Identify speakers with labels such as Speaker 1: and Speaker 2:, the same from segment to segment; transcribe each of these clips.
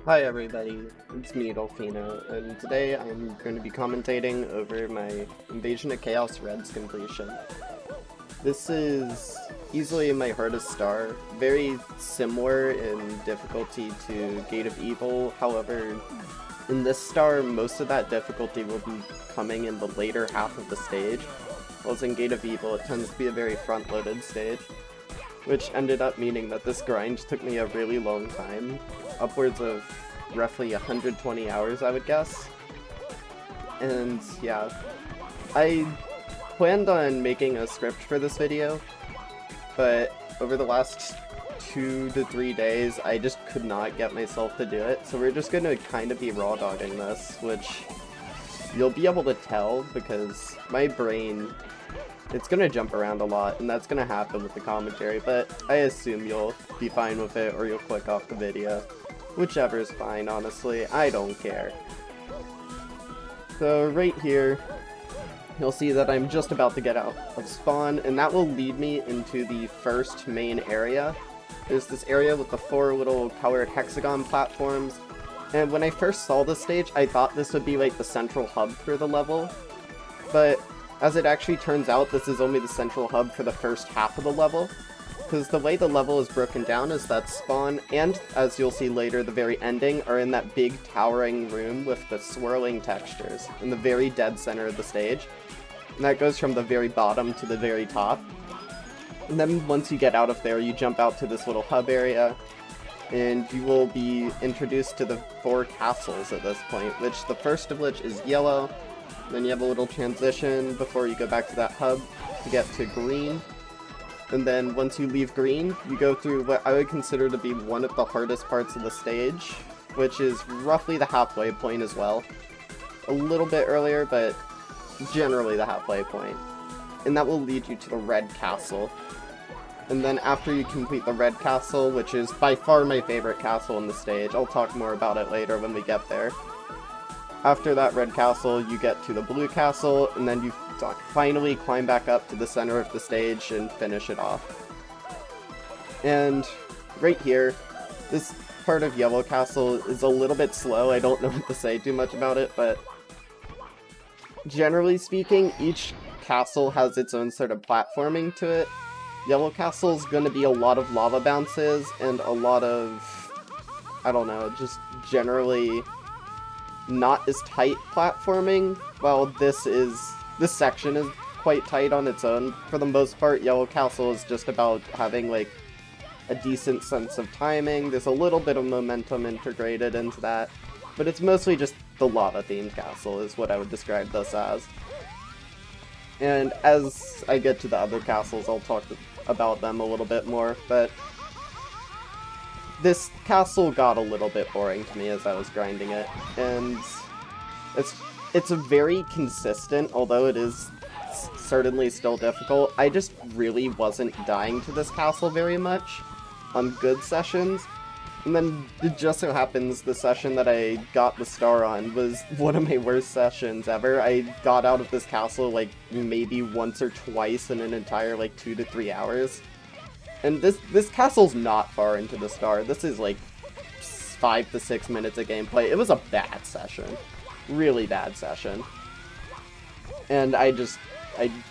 Speaker 1: Hi everybody, it's me, Dolphino, and today I'm going to be commentating over my Invasion of Chaos Reds completion. This is easily my hardest star, very similar in difficulty to Gate of Evil, however, in this star most of that difficulty will be coming in the later half of the stage, whilst in Gate of Evil it tends to be a very front-loaded stage, which ended up meaning that this grind took me a really long time, upwards of roughly 120 hours, I would guess. And yeah, I planned on making a script for this video, but over the last 2 to 3 days, I just could not get myself to do it, so we're just going to kind of be raw dogging this, which you'll be able to tell because my brain, it's going to jump around a lot, and that's going to happen with the commentary, but I assume you'll be fine with it or you'll click off the video. Whichever is fine, honestly. I don't care. So right here, you'll see that I'm just about to get out of spawn, and that will lead me into the first main area. There's this area with the 4 little colored hexagon platforms, and when I first saw this stage, I thought this would be like the central hub for the level, but as it actually turns out, this is only the central hub for the first half of the level. Because the way the level is broken down is that spawn, and as you'll see later, the very ending, are in that big towering room with the swirling textures in the very dead center of the stage. And that goes from the very bottom to the very top. And then once you get out of there, you jump out to this little hub area, and you will be introduced to the 4 castles at this point, which the first of which is yellow. Then you have a little transition before you go back to that hub to get to green. And then once you leave green, you go through what I would consider to be one of the hardest parts of the stage, which is roughly the halfway point as well. A little bit earlier, but generally the halfway point. And that will lead you to the red castle. And then after you complete the red castle, which is by far my favorite castle in the stage, I'll talk more about it later when we get there. After that red castle, you get to the blue castle, and then you finally climb back up to the center of the stage and finish it off. And right here, this part of Yellow Castle is a little bit slow. I don't know what to say too much about it, but generally speaking, each castle has its own sort of platforming to it. Yellow Castle is going to be a lot of lava bounces and a lot of, I don't know, just generally not as tight platforming, while this section is quite tight on its own. For the most part, Yellow Castle is just about having, like, a decent sense of timing. There's a little bit of momentum integrated into that, but it's mostly just the lava-themed castle is what I would describe this as. And as I get to the other castles, I'll talk about them a little bit more, but this castle got a little bit boring to me as I was grinding it, and it's a very consistent, although it is certainly still difficult. I just really wasn't dying to this castle very much on good sessions, and then it just so happens the session that I got the star on was one of my worst sessions ever. I got out of this castle like maybe once or twice in an entire like 2 to 3 hours. And this castle's not far into the star. This is like 5 to 6 minutes of gameplay. It was a bad session. Really bad session. And I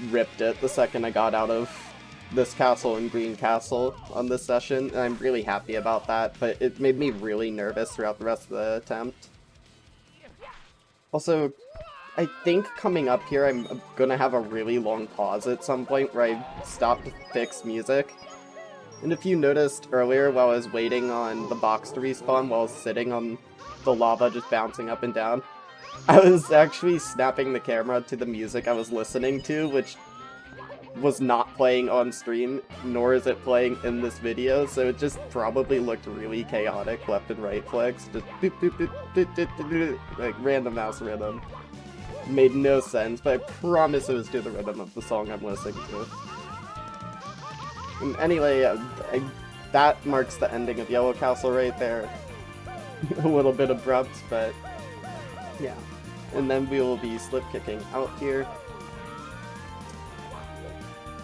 Speaker 1: ripped it the second I got out of this castle and green castle on this session. And I'm really happy about that, but it made me really nervous throughout the rest of the attempt. Also, I think coming up here I'm gonna have a really long pause at some point where I stop to fix music. And if you noticed earlier while I was waiting on the box to respawn while I was sitting on the lava just bouncing up and down, I was actually snapping the camera to the music I was listening to, which was not playing on stream, nor is it playing in this video, so it just probably looked really chaotic, left and right flicks, just boop, boop, boop, boop, boop, boop, boop, like random mouse rhythm. Made no sense, but I promise it was to the rhythm of the song I'm listening to. And anyway, that marks the ending of Yellow Castle right there. A little bit abrupt, but yeah. And then we will be slip kicking out here.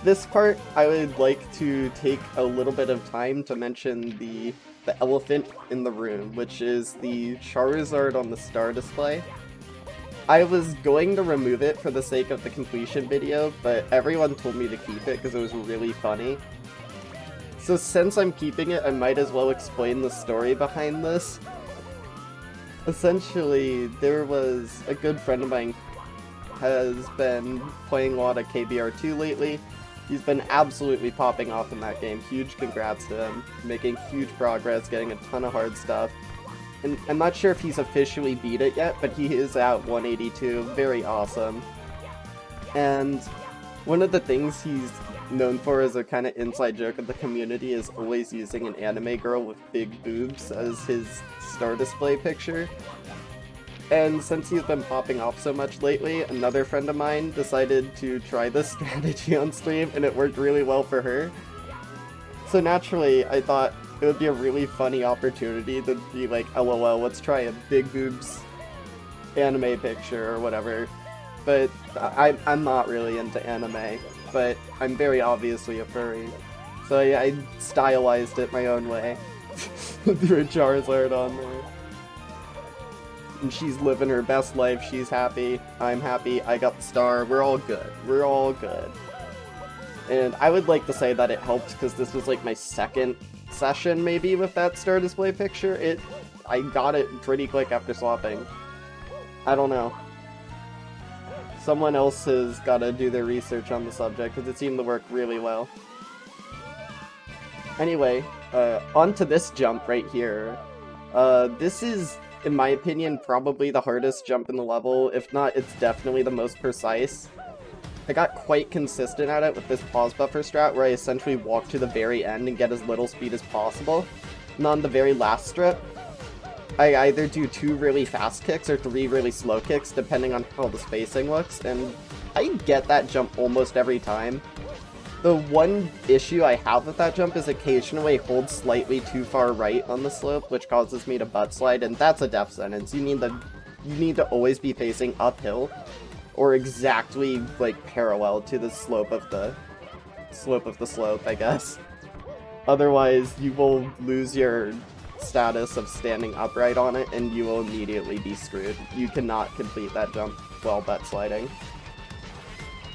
Speaker 1: this part, I would like to take a little bit of time to mention the elephant in the room, which is the Charizard on the star display. I was going to remove it for the sake of the completion video, but everyone told me to keep it because it was really funny. So since I'm keeping it, I might as well explain the story behind this. Essentially, there was a good friend of mine has been playing a lot of KBR2 lately. He's been absolutely popping off in that game. Huge congrats to him. Making huge progress, getting a ton of hard stuff. And I'm not sure if he's officially beat it yet, but he is at 182. Very awesome. And one of the things he's known for as a kind of inside joke of the community is always using an anime girl with big boobs as his star display picture. And since he's been popping off so much lately, another friend of mine decided to try this strategy on stream, and it worked really well for her. So naturally, I thought it would be a really funny opportunity to be like, LOL, let's try a big boobs anime picture or whatever. But I'm not really into anime, but I'm very obviously a furry. So yeah, I stylized it my own way. Threw a Charizard on there. And she's living her best life, she's happy, I'm happy, I got the star, we're all good. We're all good. And I would like to say that it helped because this was like my second session maybe with that star display picture. I got it pretty quick after swapping. I don't know. Someone else has got to do their research on the subject because it seemed to work really well. Anyway, onto this jump right here. This is, in my opinion, probably the hardest jump in the level. If not, it's definitely the most precise. I got quite consistent at it with this pause buffer strat where I essentially walk to the very end and get as little speed as possible. And on the very last strip, I either do 2 really fast kicks or 3 really slow kicks depending on how the spacing looks, and I get that jump almost every time. The one issue I have with that jump is occasionally I hold slightly too far right on the slope, which causes me to butt slide, and that's a death sentence. You need to always be facing uphill, or exactly like parallel to the slope of the slope, I guess. Otherwise, you will lose your status of standing upright on it, and you will immediately be screwed. You cannot complete that jump while butt sliding.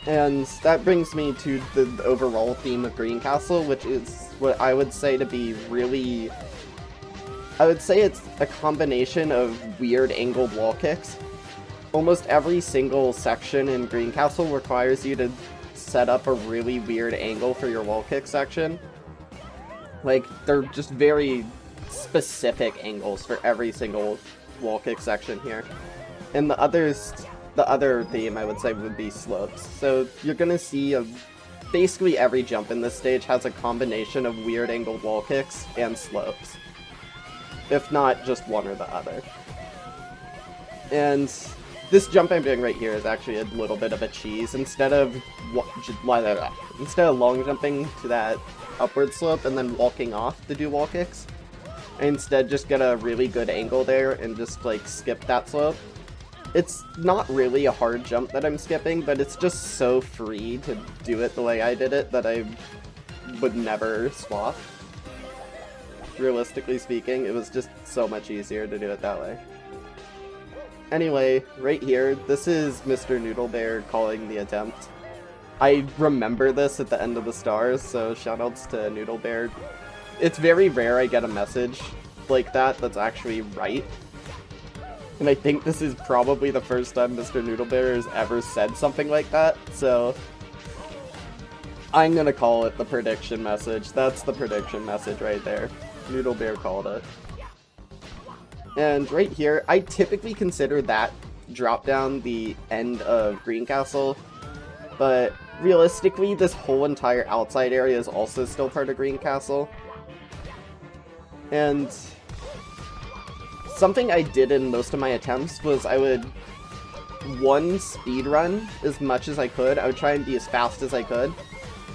Speaker 1: And that brings me to the overall theme of Green Castle, which is what I would say to be really... I would say it's a combination of weird angled wall kicks. Almost every single section in Green Castle requires you to set up a really weird angle for your wall kick section. Like, they're just very specific angles for every single wall kick section here. And the other theme, I would say, would be slopes. So you're gonna see basically every jump in this stage has a combination of weird angled wall kicks and slopes. If not, just one or the other. And this jump I'm doing right here is actually a little bit of a cheese. Instead of long jumping to that upward slope and then walking off to do wall kicks, I instead just get a really good angle there and just like skip that slope. It's not really a hard jump that I'm skipping, but it's just so free to do it the way I did it that I would never swap. Realistically speaking, it was just so much easier to do it that way. Anyway, right here, this is Mr. Noodle Bear calling the attempt. I remember this at the end of the stars, so shoutouts to Noodle Bear. It's very rare I get a message like that that's actually right. And I think this is probably the first time Mr. Noodle Bear has ever said something like that, so I'm gonna call it the prediction message. That's the prediction message right there. Noodle Bear called it. And right here, I typically consider that drop down the end of Green Castle, but realistically, this whole entire outside area is also still part of Green Castle. And something I did in most of my attempts was I would, 1, speed run as much as I could. I would try and be as fast as I could.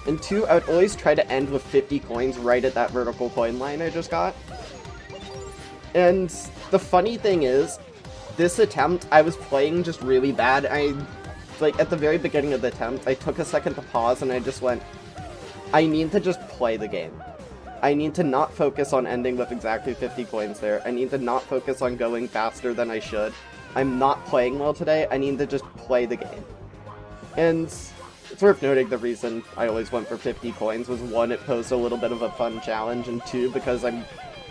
Speaker 1: And 2, I would always try to end with 50 coins right at that vertical coin line I just got. And the funny thing is, this attempt, I was playing just really bad. Like, at the very beginning of the attempt, I took a second to pause and I just went, I need to just play the game. I need to not focus on ending with exactly 50 coins there. I need to not focus on going faster than I should. I'm not playing well today. I need to just play the game. And it's worth noting the reason I always went for 50 coins was, one, it posed a little bit of a fun challenge, and two, because I'm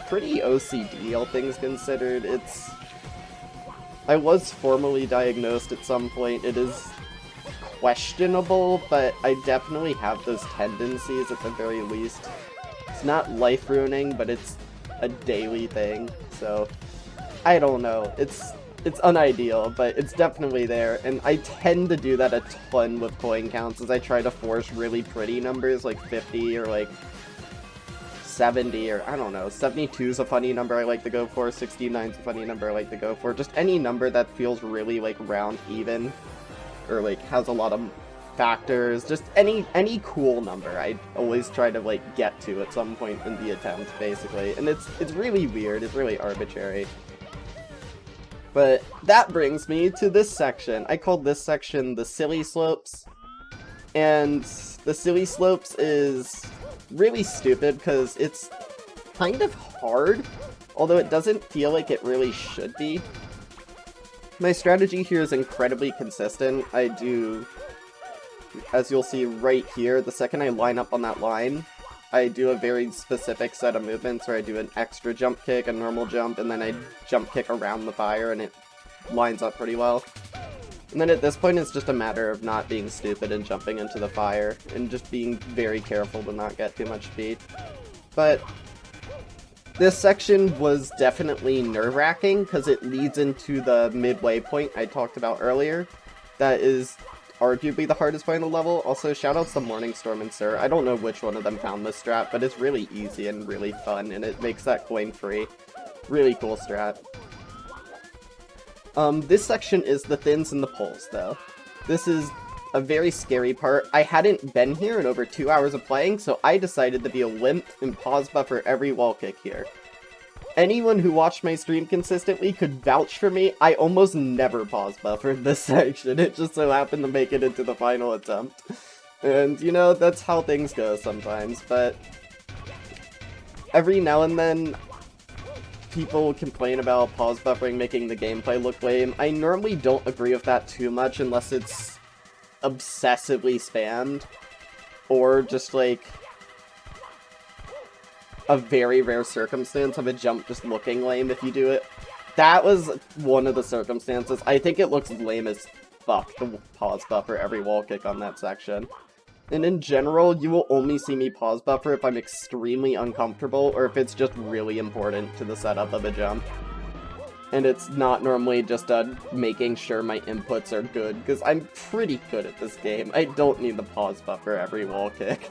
Speaker 1: pretty OCD, all things considered. I was formally diagnosed at some point. It is questionable, but I definitely have those tendencies at the very least. It's not life-ruining, but it's a daily thing, so I don't know. It's unideal, but it's definitely there, and I tend to do that a ton with coin counts as I try to force really pretty numbers like 50 or like 70, or I don't know, 72 is a funny number I like to go for, 69 is a funny number I like to go for, just any number that feels really like round even, or like has a lot of factors, just any cool number I always try to like get to at some point in the attempt, basically, and it's really weird, it's really arbitrary. But that brings me to this section. I called this section the Silly Slopes, and the Silly Slopes is really stupid because it's kind of hard, although it doesn't feel like it really should be. My strategy here is incredibly consistent. I do, as you'll see right here, the second I line up on that line, I do a very specific set of movements where I do an extra jump kick, a normal jump, and then I jump kick around the fire, and it lines up pretty well. And then at this point, it's just a matter of not being stupid and jumping into the fire, and just being very careful to not get too much speed. But this section was definitely nerve-wracking, because it leads into the midway point I talked about earlier. That is arguably the hardest point of the level. Also, shoutouts to Morningstorm and Sir. I don't know which one of them found this strat, but it's really easy and really fun, and it makes that coin free. Really cool strat. This section is the thins and the pulls, though. This is a very scary part. I hadn't been here in over 2 hours of playing, so I decided to be a wimp and pause buffer every wall kick here. Anyone who watched my stream consistently could vouch for me. I almost never pause buffered this section. It just so happened to make it into the final attempt. And, you know, that's how things go sometimes, but every now and then, people complain about pause buffering making the gameplay look lame. I normally don't agree with that too much unless it's obsessively spammed, or just like a very rare circumstance of a jump just looking lame if you do it. That was one of the circumstances. I think it looks lame as fuck to pause buffer every wall kick on that section. And in general, you will only see me pause buffer if I'm extremely uncomfortable, or if it's just really important to the setup of a jump. And it's not normally just making sure my inputs are good, because I'm pretty good at this game. I don't need the pause buffer every wall kick.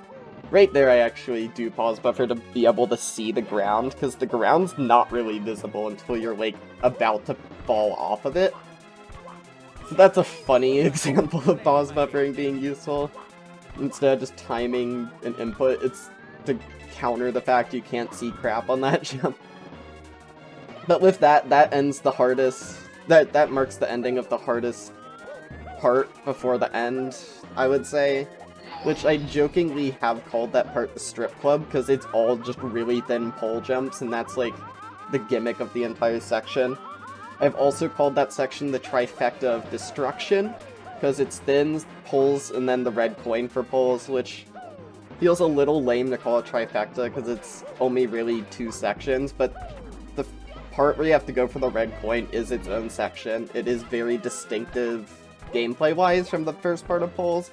Speaker 1: Right there, I actually do pause buffer to be able to see the ground, because the ground's not really visible until you're, like, about to fall off of it. So that's a funny example of pause buffering being useful. Instead of just timing an input, it's to counter the fact you can't see crap on that jump. But with that, that ends the hardest... That marks the ending of the hardest part before the end, I would say. Which I jokingly have called that part the strip club, because it's all just really thin pole jumps, and that's like the gimmick of the entire section. I've also called that section the trifecta of destruction, because it's thins, pulls, and then the red coin for pulls, which feels a little lame to call it trifecta, because it's only really 2 sections, but the part where you have to go for the red coin is its own section. It is very distinctive gameplay-wise from the first part of pulls,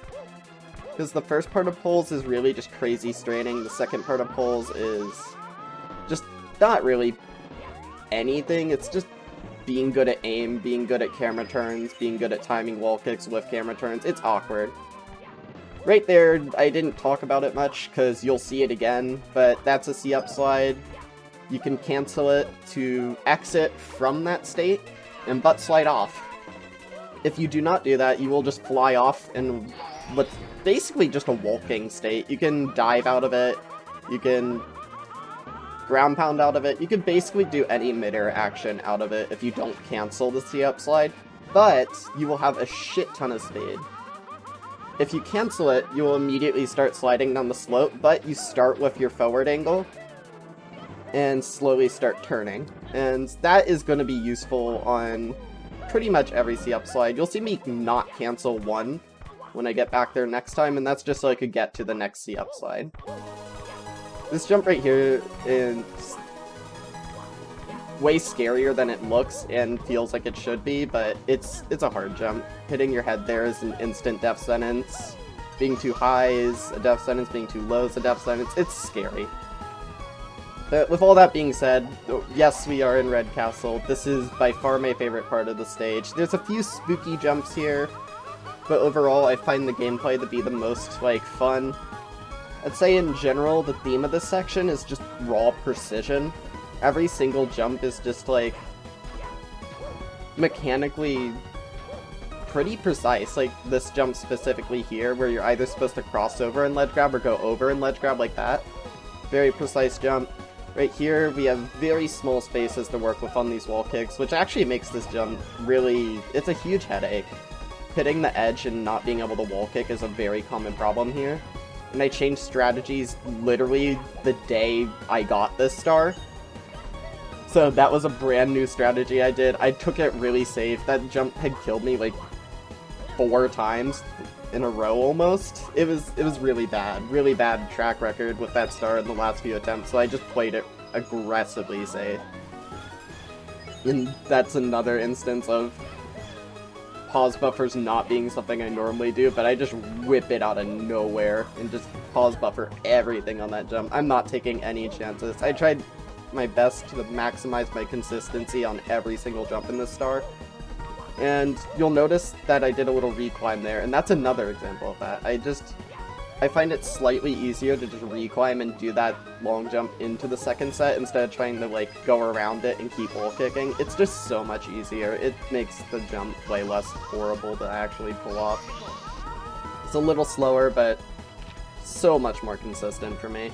Speaker 1: because the first part of pulls is really just crazy straining, the second part of pulls is just not really anything, it's just being good at aim, being good at camera turns, being good at timing wall kicks with camera turns. It's awkward. Right there, I didn't talk about it much, because you'll see it again, but that's a C-up slide. You can cancel it to exit from that state, and butt slide off. If you do not do that, you will just fly off in what's basically just a walking state. You can dive out of it, you can ground pound out of it, you can basically do any midair action out of it if you don't cancel the C-up slide, but you will have a shit ton of speed. if you cancel it, you will immediately start sliding down the slope, but you start with your forward angle and slowly start turning. And that is going to be useful on pretty much every C-up slide. You'll see me not cancel one when I get back there next time, and that's just so I could get to the next C-up slide. This jump right here is way scarier than it looks and feels like it should be, but it's a hard jump. Hitting your head there is an instant death sentence. Being too high is a death sentence, being too low is a death sentence. It's scary. But with all that being said, yes, we are in Red Castle. This is by far my favorite part of the stage. There's a few spooky jumps here, but overall I find the gameplay to be the most, like, fun. I'd say in general, the theme of this section is just raw precision. Every single jump is just, like, mechanically pretty precise. Like, this jump specifically here, where you're either supposed to cross over and ledge grab or go over and ledge grab like that. Very precise jump. Right here, we have very small spaces to work with on these wall kicks, which actually makes this jump really... it's a huge headache. Hitting the edge and not being able to wall kick is a very common problem here. And I changed strategies literally the day I got this star. So that was a brand new strategy I did. I took it really safe. That jump had killed me like 4 times in a row almost. It was really bad track record with that star in the last few attempts, so I just played it aggressively safe. And that's another instance of pause buffers not being something I normally do, but I just whip it out of nowhere and just pause buffer everything on that jump. I'm not taking any chances. I tried my best to maximize my consistency on every single jump in this star. And you'll notice that I did a little reclimb there, and that's another example of that. I find it slightly easier to just reclimb and do that long jump into the second set instead of trying to, like, go around it and keep wall kicking. It's just so much easier. It makes the jump way less horrible to actually pull off. It's a little slower, but so much more consistent for me.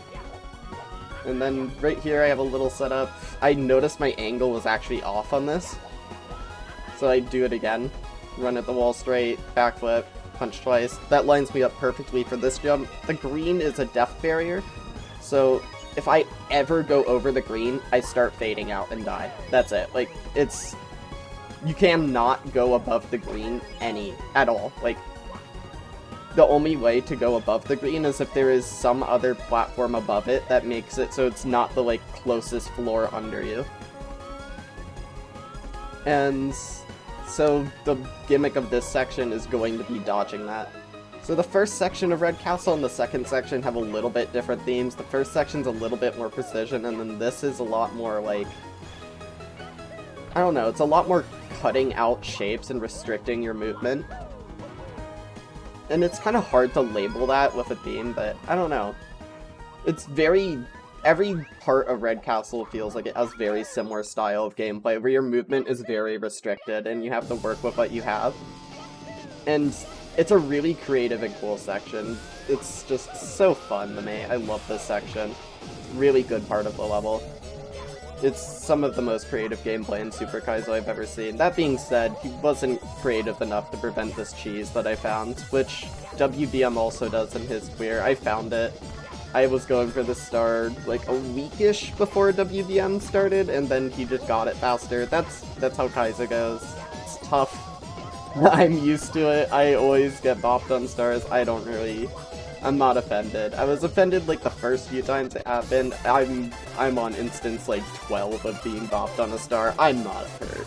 Speaker 1: And then right here I have a little setup. I noticed my angle was actually off on this. So I do it again. Run at the wall straight, backflip, punch twice. That lines me up perfectly for this jump. The green is a death barrier, so if I ever go over the green, I start fading out and die. That's it. Like, it's... you cannot go above the green at all. Like, the only way to go above the green is if there is some other platform above it that makes it so it's not the, like, closest floor under you. And so the gimmick of this section is going to be dodging that. So the first section of Red Castle and the second section have a little bit different themes. The first section's a little bit more precision, and then this is a lot more, like... I don't know, it's a lot more cutting out shapes and restricting your movement. And it's kind of hard to label that with a theme, but I don't know. It's very... every part of Red Castle feels like it has very similar style of gameplay, where your movement is very restricted and you have to work with what you have. And it's a really creative and cool section. It's just so fun to me. I love this section. Really good part of the level. It's some of the most creative gameplay in Super Kaizo I've ever seen. That being said, he wasn't creative enough to prevent this cheese that I found, which WBM also does in his queer. I found it. I was going for the star like a weekish before WBM started, and then he just got it faster. That's how Kaizo goes. It's tough. I'm used to it. I always get bopped on stars. I'm not offended. I was offended like the first few times it happened. I'm on instance like 12 of being bopped on a star. I'm not hurt.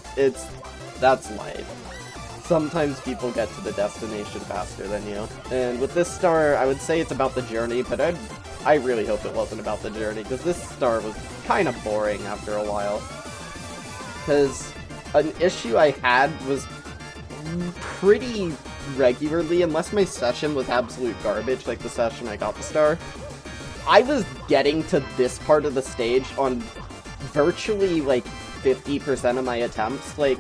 Speaker 1: That's life. Sometimes people get to the destination faster than you. And with this star, I would say it's about the journey, but I really hope it wasn't about the journey, because this star was kind of boring after a while. Because an issue I had was pretty regularly, unless my session was absolute garbage, like the session I got the star, I was getting to this part of the stage on virtually, like, 50% of my attempts, like...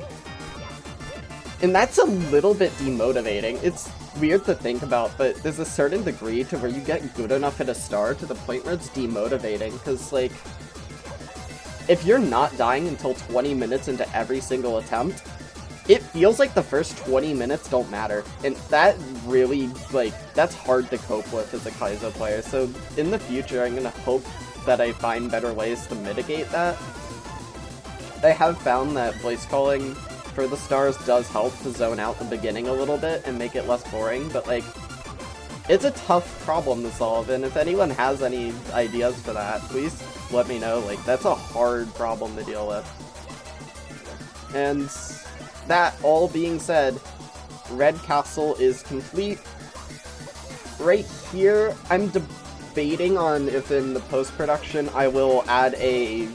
Speaker 1: And that's a little bit demotivating. It's weird to think about, but there's a certain degree to where you get good enough at a star to the point where it's demotivating, because, like, if you're not dying until 20 minutes into every single attempt, it feels like the first 20 minutes don't matter, and that really, like, that's hard to cope with as a Kaizo player, so in the future I'm gonna hope that I find better ways to mitigate that. I have found that voice calling for the stars does help to zone out the beginning a little bit and make it less boring, but, like, it's a tough problem to solve, and if anyone has any ideas for that, please let me know. Like, that's a hard problem to deal with. And that all being said, Red Castle is complete. Right here, I'm debating on if in the post-production I will add a,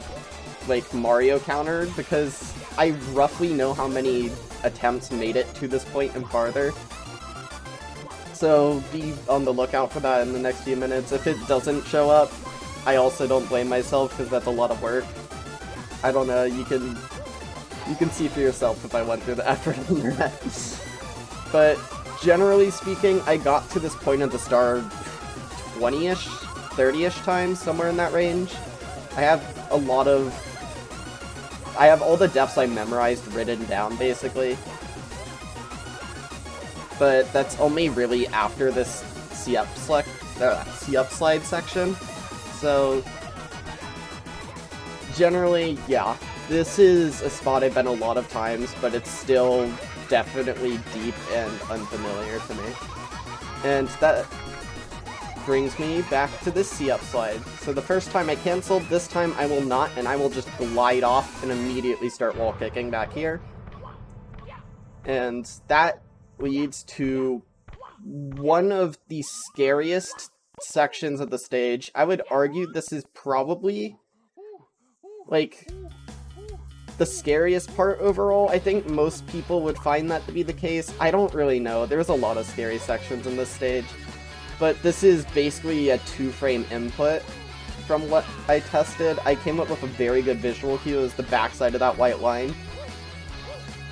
Speaker 1: like, Mario counter, because I roughly know how many attempts made it to this point and farther. So be on the lookout for that in the next few minutes. If it doesn't show up, I also don't blame myself, because that's a lot of work. I don't know, you can see for yourself if I went through the effort on that. But generally speaking, I got to this point of the star 20-ish, 30-ish times, somewhere in that range. I have all the depths I memorized written down, basically. But that's only really after this C-up slide section. So, generally, yeah. This is a spot I've been a lot of times, but it's still definitely deep and unfamiliar to me. And that brings me back to this C-up slide. So the first time I canceled, this time I will not, and I will just glide off and immediately start wall kicking back here. And that leads to one of the scariest sections of the stage. I would argue this is probably, like, the scariest part overall. I think most people would find that to be the case. I don't really know. There's a lot of scary sections in this stage. But this is basically a 2-frame input. From what I tested, I came up with a very good visual cue as the backside of that white line.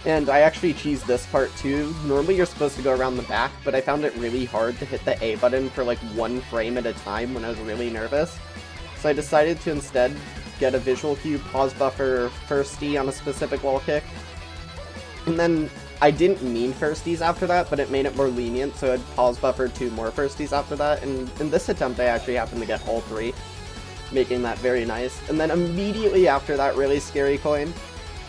Speaker 1: And I actually cheesed this part too. Normally you're supposed to go around the back, but I found it really hard to hit the A button for like 1 frame at a time when I was really nervous. So I decided to instead get a visual cue, pause buffer firstie on a specific wall kick. And then I didn't mean firsties after that, but it made it more lenient, so I'd pause buffer 2 more firsties after that. And in this attempt I actually happened to get all 3, making that very nice. And then immediately after that really scary coin,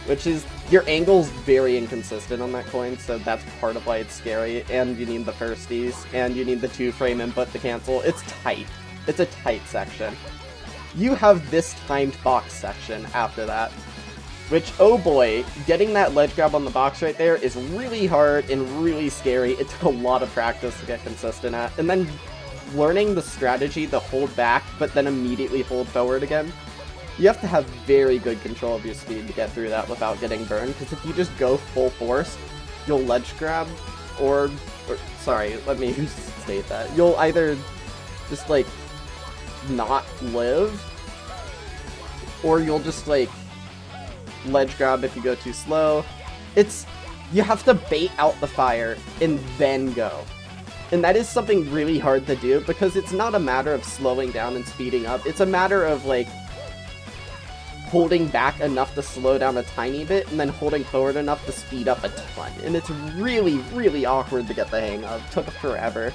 Speaker 1: which is, your angle's very inconsistent on that coin, so that's part of why it's scary, and you need the firsties, and you need the 2-frame input to cancel. It's tight. It's a tight section. You have this timed box section after that, which, oh boy, getting that ledge grab on the box right there is really hard and really scary. It took a lot of practice to get consistent at, and then learning the strategy to hold back, but then immediately hold forward again. You have to have very good control of your speed to get through that without getting burned, because if you just go full force, you'll ledge grab, or sorry, let me state that. You'll either just, like, not live, or you'll just, like, ledge grab if you go too slow. You have to bait out the fire and then go. And that is something really hard to do, because it's not a matter of slowing down and speeding up, it's a matter of, like, holding back enough to slow down a tiny bit, and then holding forward enough to speed up a ton. And it's really, really awkward to get the hang of. Took forever.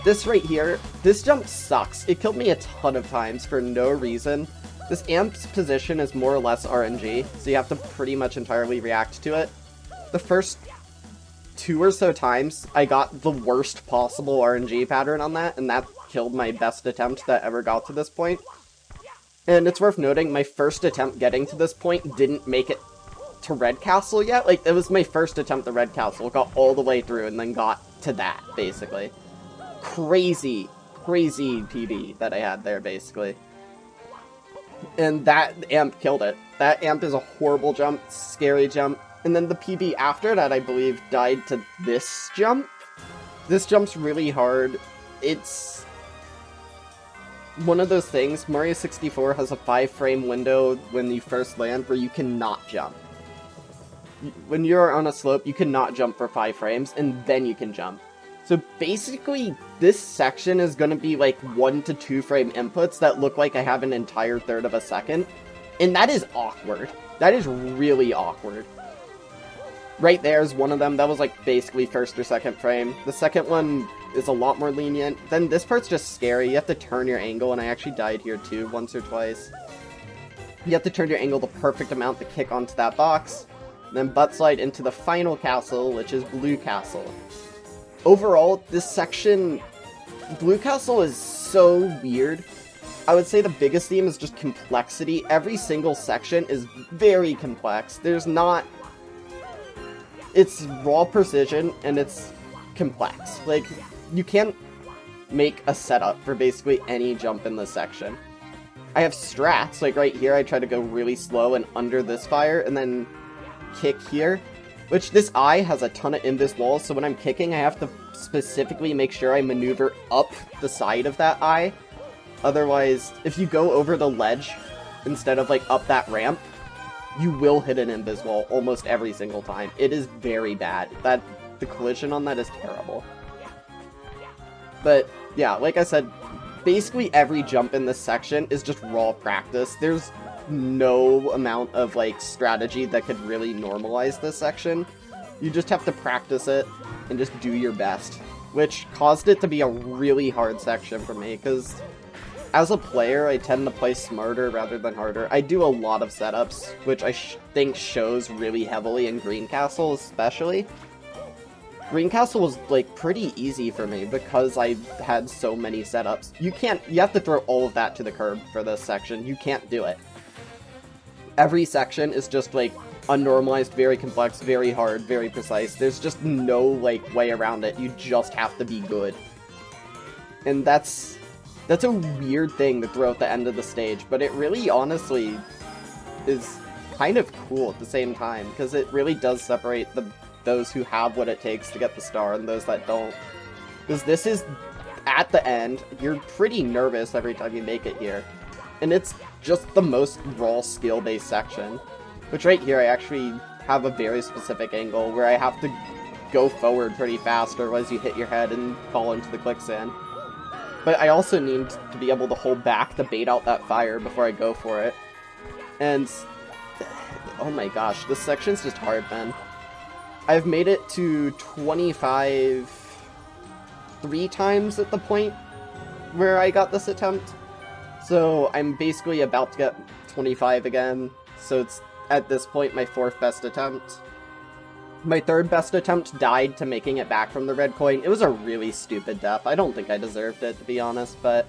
Speaker 1: This right here, this jump sucks. It killed me a ton of times for no reason. This amp's position is more or less RNG, so you have to pretty much entirely react to it. The first 2 or so times, I got the worst possible RNG pattern on that, and that killed my best attempt that ever got to this point. And it's worth noting, my first attempt getting to this point didn't make it to Red Castle yet. Like, it was my first attempt at Red Castle, got all the way through, and then got to that, basically. Crazy, crazy PB that I had there, basically. And that amp killed it. That amp is a horrible jump, scary jump. And then the PB after that, I believe, died to this jump. This jump's really hard. It's one of those things. Mario 64 has a 5-frame window when you first land where you cannot jump. When you're on a slope, you cannot jump for 5 frames, and then you can jump. So basically, this section is going to be like 1 to 2 frame inputs that look like I have an entire third of a second. And that is awkward. That is really awkward. Right there is one of them. That was like basically first or second frame. The second one is a lot more lenient. Then this part's just scary. You have to turn your angle, and I actually died here too, once or twice. You have to turn your angle the perfect amount to kick onto that box, then butt slide into the final castle, which is Blue Castle. Overall, this section, Blue Castle is so weird. I would say the biggest theme is just complexity. Every single section is very complex. There's not... It's raw precision, and it's complex. Like, you can't make a setup for basically any jump in this section. I have strats, like right here I try to go really slow and under this fire, and then kick here. Which, this eye has a ton of invis walls, so when I'm kicking I have to specifically make sure I maneuver up the side of that eye. Otherwise, if you go over the ledge instead of like up that ramp, you will hit an invis wall almost every single time. It is very bad. The collision on that is terrible. But yeah, like I said, basically every jump in this section is just raw practice. There's no amount of like strategy that could really normalize this section. You just have to practice it and just do your best, which caused it to be a really hard section for me, because as a player I tend to play smarter rather than harder. I do a lot of setups, which I think shows really heavily in Green Castle especially. Green Castle was like pretty easy for me because I had so many setups. You have to throw all of that to the curb for this section. You can't do it. Every section is just like unnormalized, very complex, very hard, very precise. There's just no like way around it. You just have to be good. And that's a weird thing to throw at the end of the stage, but it really honestly is kind of cool at the same time, because it really does separate those who have what it takes to get the star and those that don't. Because this is, at the end, you're pretty nervous every time you make it here. And it's just the most raw skill-based section. Which right here I actually have a very specific angle where I have to go forward pretty fast, otherwise you hit your head and fall into the quicksand. But I also need to be able to hold back to bait out that fire before I go for it. And oh my gosh, this section's just hard, man. I've made it to 25 3 times at the point where I got this attempt. So I'm basically about to get 25 again. So it's, at this point, my 4th best attempt. My 3rd best attempt died to making it back from the red coin. It was a really stupid death. I don't think I deserved it, to be honest, but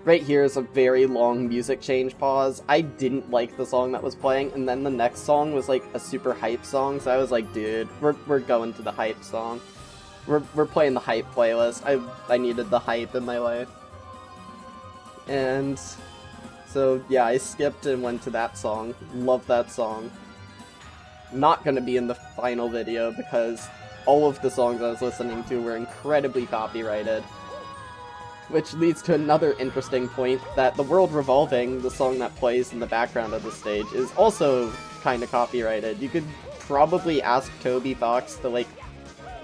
Speaker 1: right here is a very long music change pause. I didn't like the song that was playing, and then the next song was like a super hype song, so I was like, dude, we're going to the hype song. We're playing the hype playlist. I needed the hype in my life. And so yeah, I skipped and went to that song. Love that song. Not gonna be in the final video because all of the songs I was listening to were incredibly copyrighted. Which leads to another interesting point, that The World Revolving, the song that plays in the background of the stage, is also kinda copyrighted. You could probably ask Toby Fox to like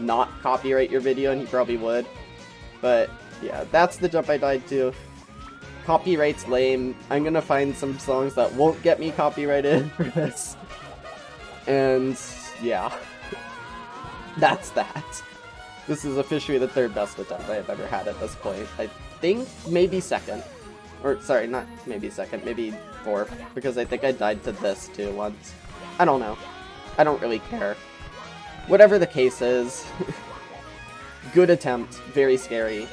Speaker 1: not copyright your video, and he probably would. But yeah, that's the jump I died to. Copyright's lame. I'm gonna find some songs that won't get me copyrighted for this. And yeah, that's that. This is officially the 3rd best attempt I have ever had at this point. I think maybe 2nd. Or, sorry, not maybe 2nd, maybe 4th. Because I think I died to this too once. I don't know. I don't really care. Whatever the case is, good attempt, very scary.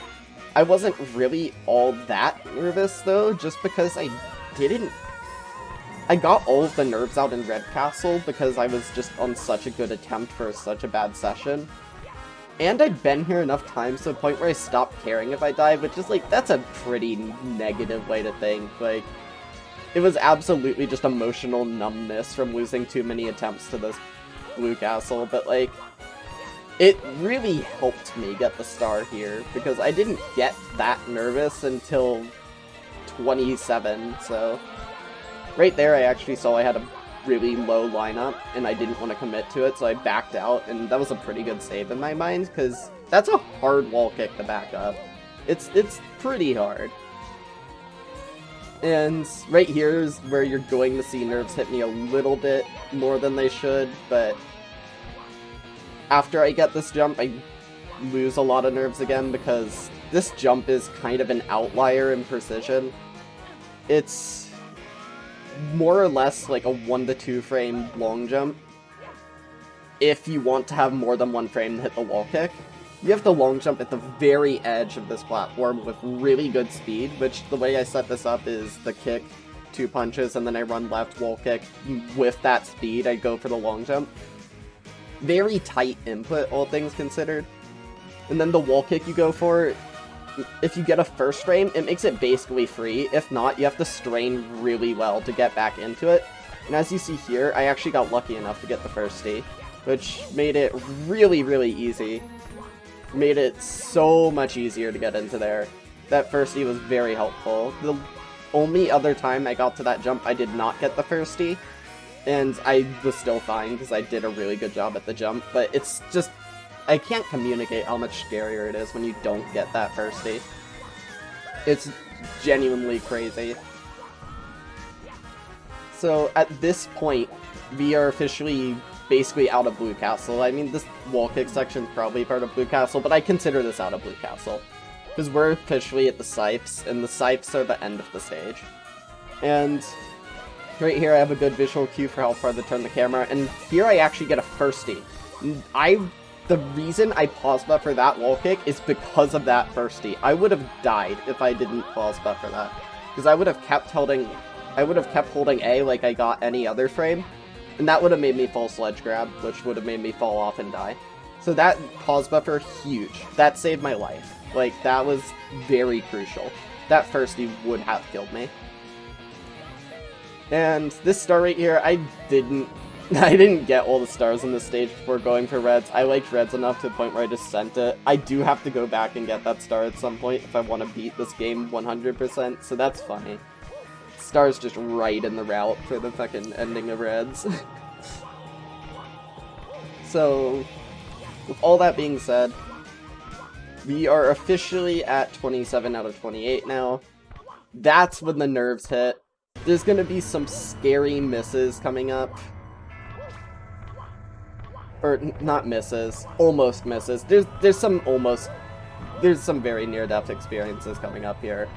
Speaker 1: I wasn't really all that nervous though, just because I got all of the nerves out in Red Castle because I was just on such a good attempt for such a bad session. And I'd been here enough times to the point where I stopped caring if I died, which is like, that's a pretty negative way to think. Like, it was absolutely just emotional numbness from losing too many attempts to this Blue Castle, but like, it really helped me get the star here, because I didn't get that nervous until 27, so... Right there I actually saw I had a really low lineup, and I didn't want to commit to it, so I backed out, and that was a pretty good save in my mind, because that's a hard wall kick to back up. It's pretty hard. And right here is where you're going to see nerves hit me a little bit more than they should, but after I get this jump, I lose a lot of nerves again because this jump is kind of an outlier in precision. It's more or less like a 1 to 2 frame long jump. If you want to have more than 1 frame to hit the wall kick, you have to long jump at the very edge of this platform with really good speed, which the way I set this up is the kick, 2 punches, and then I run left, wall kick. With that speed, I go for the long jump. Very tight input, all things considered. And then the wall kick you go for, if you get a first frame, it makes it basically free. If not, you have to strain really well to get back into it. And as you see here, I actually got lucky enough to get the first D, which made it really, really easy. Made it so much easier to get into there. That first D was very helpful. The only other time I got to that jump, I did not get the first D, and I was still fine because I did a really good job at the jump, but it's just, I can't communicate how much scarier it is when you don't get that first D. It's genuinely crazy. So at this point, we are officially basically out of Blue Castle. I mean, this wall kick section is probably part of Blue Castle, but I consider this out of Blue Castle. Because we're officially at the Sipes, and the Sipes are the end of the stage. And right here I have a good visual cue for how far to turn the camera, and here I actually get a first D. The reason I pause buffer that wall kick is because of that first D. I would have died if I didn't pause buffer that. Because I would have kept holding A like I got any other frame, and that would have made me fall sledge grab, which would have made me fall off and die. So that pause buffer, huge. That saved my life. Like, that was very crucial. That first D would have killed me. And this star right here, I didn't get all the stars on this stage before going for reds. I liked reds enough to the point where I just sent it. I do have to go back and get that star at some point if I want to beat this game 100%, so that's funny. Star's just right in the route for the fucking ending of reds. So, with all that being said, we are officially at 27 out of 28 now. That's when the nerves hit. There's gonna be some scary misses coming up. Or, not misses. Almost misses. There's some very near-death experiences coming up here.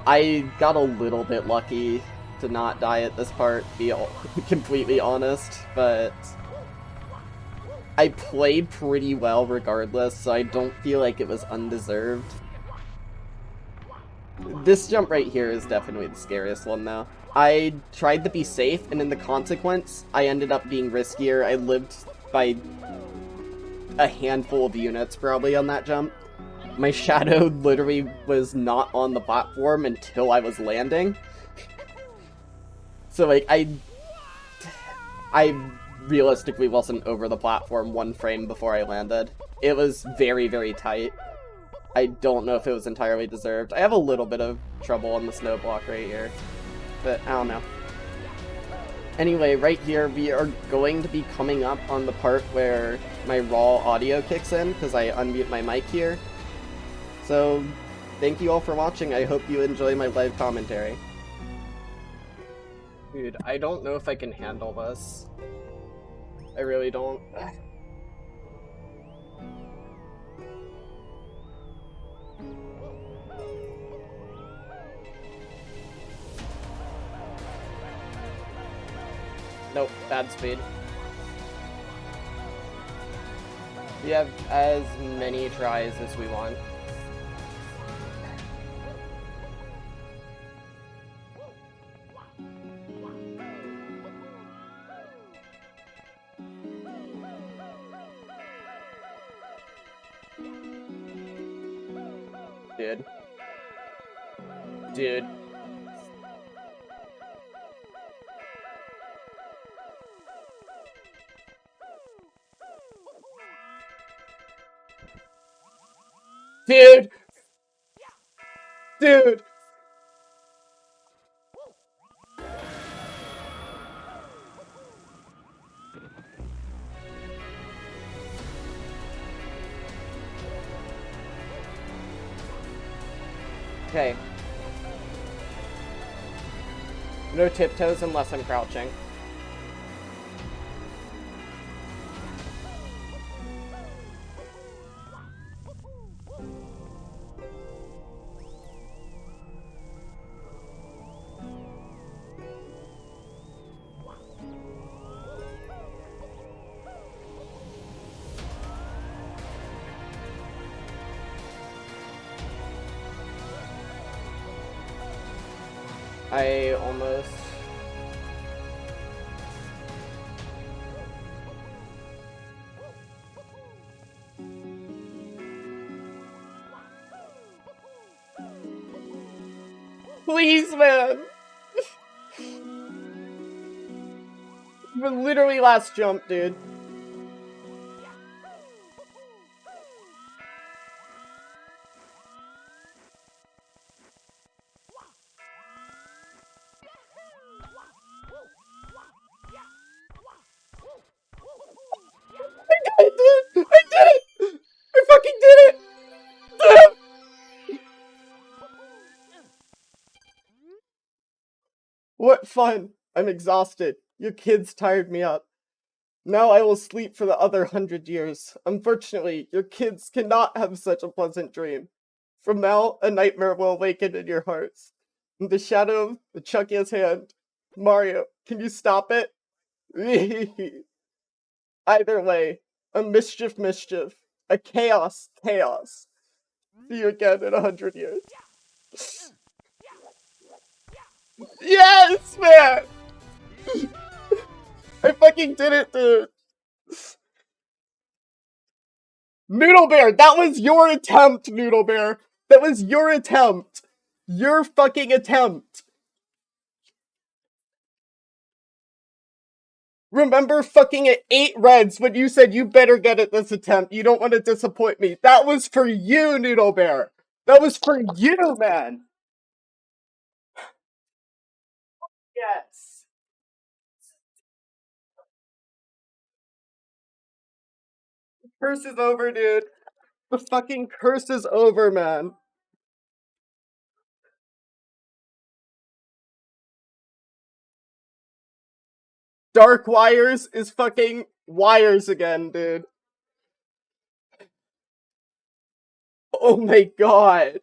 Speaker 1: I got a little bit lucky to not die at this part, to be completely honest, but I played pretty well regardless, so I don't feel like it was undeserved. This jump right here is definitely the scariest one, though. I tried to be safe, and in the consequence, I ended up being riskier. I lived by a handful of units, probably, on that jump. My shadow literally was not on the platform until I was landing. So, like, I realistically wasn't over the platform 1 frame before I landed. It was very, very tight. I don't know if it was entirely deserved. I have a little bit of trouble on the snow block right here, but I don't know. Anyway, right here, we are going to be coming up on the part where my raw audio kicks in, because I unmute my mic here. So, thank you all for watching. I hope you enjoy my live commentary. Dude, I don't know if I can handle this. I really don't. Nope, bad speed. We have as many tries as we want. Dude. Dude. Dude! Dude! Okay. No tiptoes unless I'm crouching. I almost... Please, man! The literally last jump, dude. I did it! I did it! I fucking did it! Damn! What fun! I'm exhausted. Your kids tired me up. Now I will sleep for the other 100 years. Unfortunately, your kids cannot have such a pleasant dream. From now, a nightmare will awaken in your hearts. In the shadow of the Chuckiest hand. Mario, can you stop it? Either way, a mischief, a chaos. See you again in 100 years. Yes, man! I fucking did it, dude! Noodle Bear, that was your attempt, Noodle Bear! That was your attempt! Your fucking attempt! Remember fucking at 8 reds when you said you better get it this attempt, you don't want to disappoint me. That was for you, Noodle Bear! That was for you, man! Yes! Curse is over, dude. The fucking curse is over, man. Dark Wires is fucking wires again, dude. Oh my god.